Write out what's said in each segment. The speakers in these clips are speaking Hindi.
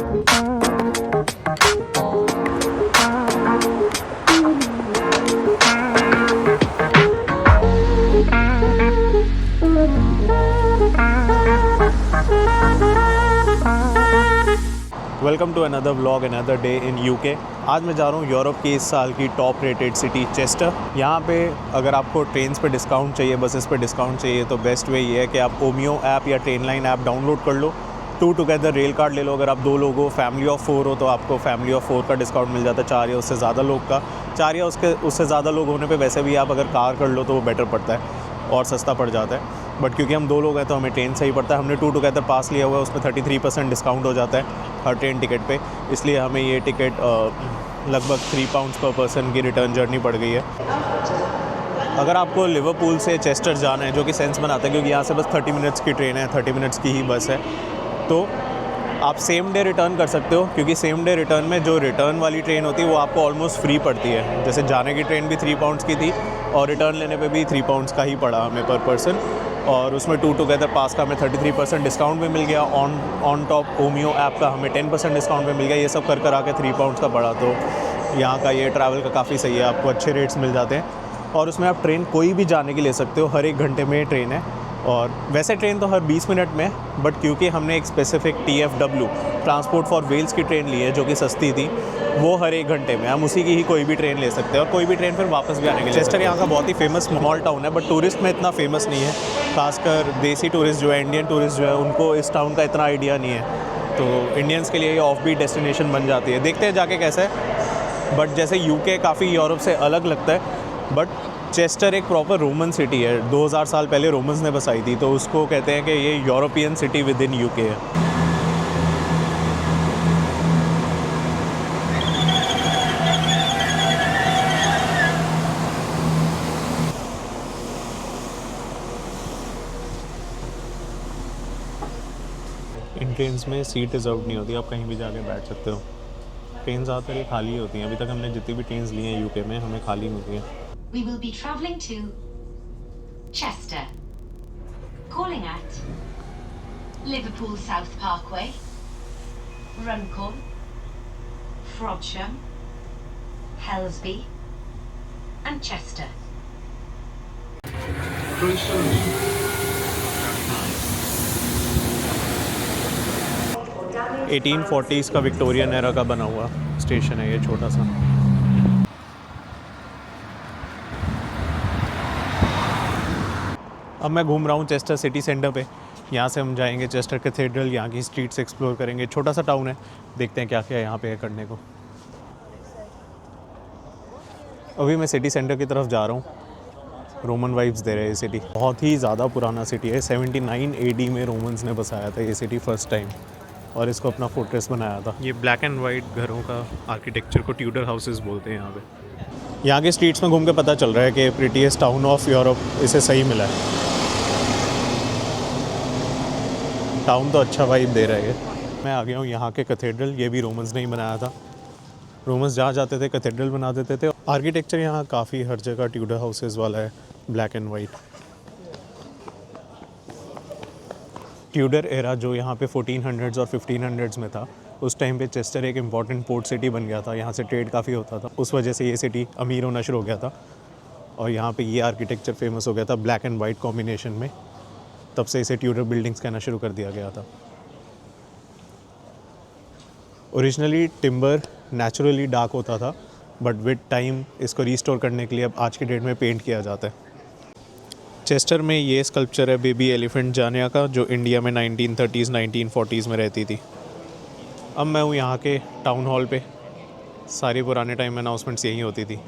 Welcome to another vlog another day in UK. आज मैं जा रहा हूँ यूरोप की इस साल की टॉप रेटेड सिटी चेस्टर। यहाँ पे अगर आपको ट्रेन्स पे डिस्काउंट चाहिए, बसेस पे डिस्काउंट चाहिए, तो बेस्ट वे ये है कि आप ओमियो ऐप या ट्रेन लाइन ऐप डाउनलोड कर लो, 2 टुगेदर रेल कार्ड ले लो। अगर आप 2 लोग हो, फैमिली ऑफ 4 हो, तो आपको फैमिली ऑफ 4 का डिस्काउंट मिल जाता है, 4 या उससे ज़्यादा लोग का। 4 या उससे ज़्यादा लोग होने पर वैसे भी आप अगर कार कर लो तो वो बेटर पड़ता है और सस्ता पड़ जाता है। बट क्योंकि हम 2 लोग हैं तो हमें ट्रेन से ही पड़ता है। हमने 2 टुगेदर पास लिया हुआ है, उसमें 33% डिस्काउंट हो जाता है हर ट्रेन टिकट पे, इसलिए हमें ये टिकट लगभग £3 पर पर्सन की रिटर्न जर्नी पड़ गई है। अगर आपको लिवरपूल से चेस्टर जाना है, जो कि सेंस बनाता है क्योंकि यहाँ से बस 30 मिनट्स की ट्रेन है, 30 मिनट्स की ही बस है, तो आप सेम डे रिटर्न कर सकते हो। क्योंकि सेम डे रिटर्न में जो रिटर्न वाली ट्रेन होती है वो आपको ऑलमोस्ट फ्री पड़ती है। जैसे जाने की ट्रेन भी £3 की थी और रिटर्न लेने पे भी £3 का ही पड़ा हमें पर पर्सन, और उसमें 2 टुगेदर पास का हमें 33% डिस्काउंट भी मिल गया। ऑन टॉप ओमियो ऐप का हमें 10% डिस्काउंट भी मिल गया। ये सब कर आके £3 का पड़ा। तो यहाँ का ये ट्रैवल का काफ़ी सही है, आपको अच्छे रेट्स मिल जाते हैं। और उसमें आप ट्रेन कोई भी जाने की ले सकते हो, हर 1 घंटे में ट्रेन है। और वैसे ट्रेन तो हर 20 मिनट में, बट क्योंकि हमने एक specific TFW transport for Wales की ट्रेन ली है जो कि सस्ती थी, वो हर 1 घंटे में हम उसी की ही कोई भी ट्रेन ले सकते हैं और कोई भी ट्रेन फिर वापस भी आने के लिए। चेस्टर यहाँ का बहुत ही फेमस स्मॉल टाउन है, बट टूरिस्ट में इतना फेमस नहीं है। खासकर देसी टूरिस्ट जो है, इंडियन टूरिस्ट जो है, उनको इस टाउन का इतना आइडिया नहीं है। तो इंडियंस के लिए ये ऑफ बीट डेस्टिनेशन बन जाती है। देखते हैं जाके कैसा है। बट जैसे यूके काफ़ी यूरोप से अलग लगता है, बट चेस्टर एक प्रॉपर रोमन सिटी है। 2000 साल पहले रोमन्स ने बसाई थी, तो उसको कहते हैं कि ये European city with in UK है। इन ट्रेन्स में सीट रिजर्व नहीं होती, आप कहीं भी जाके बैठ सकते हो। ट्रेन ज़्यादातर ये खाली होती हैं। अभी तक हमने जितनी भी ट्रेन्स ली हैं यूके में, हमें खाली मिली हैं। We will be travelling to Chester, calling at Liverpool South Parkway, Runcorn, Frodsham, Helsby and Chester. 1840s का विक्टोरियन एरा का बना हुआ स्टेशन है ये, छोटा सा। अब मैं घूम रहा हूँ चेस्टर सिटी सेंटर पे। यहाँ से हम जाएंगे चेस्टर कैथेड्रल, यहाँ की स्ट्रीट्स एक्सप्लोर करेंगे। छोटा सा टाउन है, देखते हैं क्या क्या यहाँ पे है करने को। अभी मैं सिटी सेंटर की तरफ जा रहा हूँ। रोमन वाइब्स दे रहे हैं ये सिटी। बहुत ही ज़्यादा पुराना सिटी है। 79 AD में रोमन्स ने बसाया था ये सिटी फर्स्ट टाइम, और इसको अपना फोर्ट्रेस बनाया था। ये ब्लैक एंड वाइट घरों का आर्किटेक्चर को ट्यूडर हाउसेस बोलते हैं यहाँ पे। यहाँ के स्ट्रीट्स में घूम के पता चल रहा है कि प्रीटीएस्ट टाउन ऑफ यूरोप इसे सही मिला है। टाउन तो अच्छा वाइब दे रहा है। मैं आ गया हूँ यहाँ के कैथेड्रल। ये भी रोमन्स ने ही बनाया था। रोमन्स जहाँ जाते थे कैथेड्रल बना देते थे। आर्किटेक्चर यहाँ काफ़ी हर जगह ट्यूडर हाउसेस वाला है, black and white. Tudor era जो यहाँ पे 1400s और 1500s में था, उस टाइम पे चेस्टर एक इम्पॉर्टेंट पोर्ट सिटी बन गया था। यहाँ से ट्रेड काफ़ी होता था। उस वजह से ये सिटी अमीर होना शुरू हो गया था और यहाँ पे ये आर्किटेक्चर फेमस हो गया था ब्लैक एंड वाइट कॉम्बिनेशन में। तब से इसे ट्यूडर बिल्डिंग्स कहना शुरू कर दिया गया था। ओरिजिनली टिम्बर नेचुरली डार्क होता था, बट विद टाइम इसको रिस्टोर करने के लिए अब आज के डेट में पेंट किया जाता है। चेस्टर में ये स्कल्पचर है बेबी एलिफेंट जानिया का, जो इंडिया में 1930s 1940s में रहती थी। अब मैं हूँ यहाँ के टाउन हॉल पे। सारी पुराने टाइम में अनाउंसमेंट्स यहीं होती थी।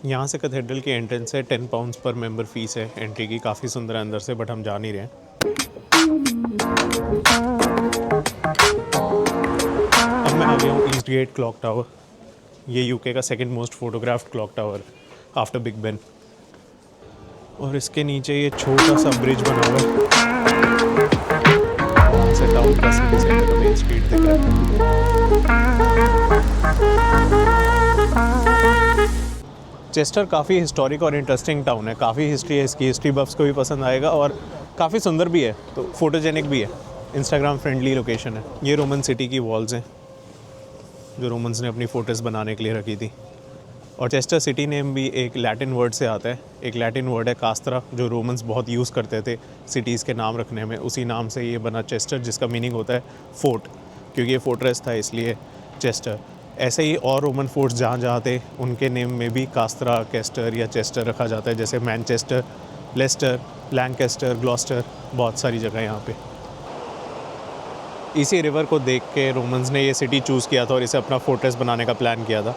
यहाँ से कैथेड्रल की एंट्रेंस है, £10 पर मेंबर फीस है एंट्री की। काफ़ी सुंदर है अंदर से, बट हम जा नहीं रहे हैं। अब मैं आ गया हूँ ईस्ट गेट क्लॉक टावर। ये यूके का second most photographed clock tower after big Ben. और इसके नीचे ये छोटा सा ब्रिज बना हुआ है। वहाँ से टाउन का सिटी सेंटर का मेन स्ट्रीट दिख रहा है। चेस्टर काफ़ी हिस्टोरिक और इंटरेस्टिंग टाउन है। काफ़ी हिस्ट्री है इसकी। हिस्ट्री बफ्स को भी पसंद आएगा और काफ़ी सुंदर भी है, तो फोटोजेनिक भी है। इंस्टाग्राम फ्रेंडली लोकेशन है। ये रोमन सिटी की वॉल्स हैं जो रोमन्स ने अपनी फोर्ट्रेस बनाने के लिए रखी थी। और चेस्टर सिटी नेम भी एक लैटिन वर्ड से आता है। एक लैटिन वर्ड है कास्त्रा, जो रोमन्स बहुत यूज़ करते थे सिटीज़ के नाम रखने में। उसी नाम से ये बना चेस्टर, जिसका मीनिंग होता है फोर्ट, क्योंकि ये फोर्ट्रेस था इसलिए चेस्टर। ऐसे ही और रोमन फोर्ट्स जहाँ जहाँ थे उनके नेम में भी कास्त्रा, कैस्टर या चेस्टर रखा जाता है, जैसे मैनचेस्टर, लेस्टर, लैंकेस्टर, ग्लॉस्टर, बहुत सारी जगह यहाँ पे। इसी रिवर को देख के रोमन्स ने ये सिटी चूज़ किया था और इसे अपना फोर्ट्रेस बनाने का प्लान किया था,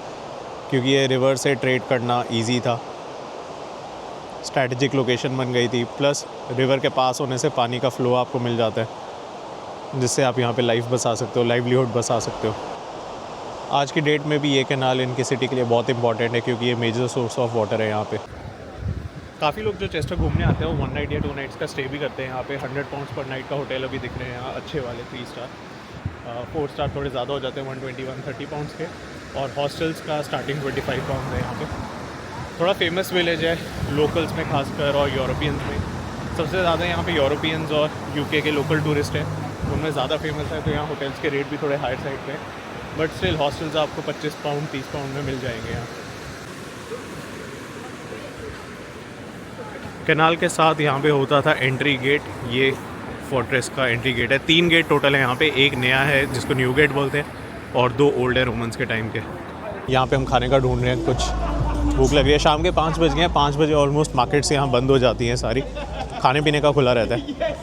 क्योंकि ये रिवर से ट्रेड करना इजी था, स्ट्रैटेजिक लोकेशन बन गई थी, प्लस रिवर के पास होने से पानी का फ़्लो आपको मिल जाता है, जिससे आप यहाँ पे लाइफ बसा सकते हो, लाइवलीहुड बसा सकते हो। आज की डेट में भी ये कैनाल इनकी सिटी के लिए बहुत इंपॉर्टेंट है, क्योंकि ये मेजर सोर्स ऑफ वाटर है यहाँ पे। काफ़ी लोग जो चेस्टर घूमने आते हैं वो 1 नाइट या 2 नाइट्स का स्टे भी करते हैं यहाँ पे। 100 पाउंड्स पर नाइट का होटल अभी दिख रहे हैं यहाँ, अच्छे वाले 3 स्टार। 4 स्टार थोड़े ज़्यादा हो जाते हैं 120-130 पाउंड्स के। और हॉस्टल्स का स्टार्टिंग 25 पाउंड है यहाँ पे। थोड़ा फेमस विलेज है लोकल्स में खासकर, और यूरोपियंस में सबसे ज़्यादा। यहाँ पे यूरोपियंस और यूके के लोकल टूरिस्ट हैं, उनमें ज़्यादा फेमस है। तो यहाँ होटल्स के रेट भी थोड़े हायर साइड पे, बट स्टिल हॉस्टल्स आपको 25 पाउंड 30 पाउंड में मिल जाएंगे यहाँ। कैनाल के साथ यहाँ पे होता था एंट्री गेट। ये फोर्ट्रेस का एंट्री गेट है। 3 गेट टोटल है यहाँ पे। एक नया है जिसको न्यू गेट बोलते हैं, और 2 ओल्ड है रोमन्स के टाइम के। यहाँ पे हम खाने का ढूंढ रहे हैं, कुछ भूख लग रही है। शाम के 5 बज गए हैं। 5 बजे ऑलमोस्ट मार्केट्स यहाँ बंद हो जाती हैं सारी, खाने पीने का खुला रहता है।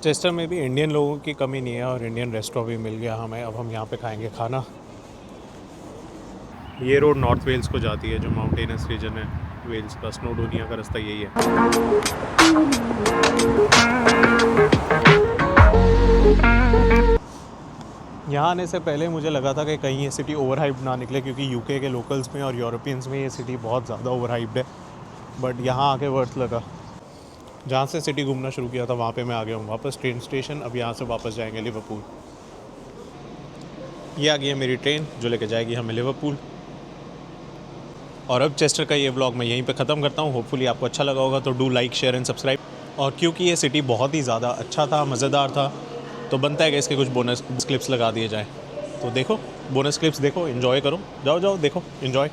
चेस्टर में भी इंडियन लोगों की कमी नहीं है, और इंडियन रेस्टोरेंट भी मिल गया हमें। अब हम यहाँ पे खाएंगे खाना। ये रोड नॉर्थ वेल्स को जाती है, जो माउंटेनस रीजन है वेल्स का। स्नोडोनिया का रास्ता यही है। यहाँ आने से पहले मुझे लगा था कि कहीं ये सिटी ओवरहाइप्ड ना निकले, क्योंकि यूके के लोकल्स में और यूरोपियंस में ये सिटी बहुत ज़्यादा ओवरहाइप्ड है। बट यहाँ आके वर्थ लगा। जहाँ से सिटी घूमना शुरू किया था वहाँ पे मैं आ गया हूँ वापस ट्रेन स्टेशन। अब यहाँ से वापस जाएंगे लिवरपूल। ये आ गई है मेरी ट्रेन जो लेके जाएगी हमें लिवरपूल। और अब चेस्टर का ये व्लॉग मैं यहीं पे ख़त्म करता हूँ। होपफुली आपको अच्छा लगा होगा, तो do like, share and subscribe. और क्योंकि ये सिटी बहुत ही ज़्यादा अच्छा था, मज़ेदार था, तो बनता है कि इसके कुछ बोनस क्लिप्स लगा दिए जाए। तो देखो, बोनस क्लिप्स देखो, एंजॉय करो, जाओ जाओ देखो, एंजॉय।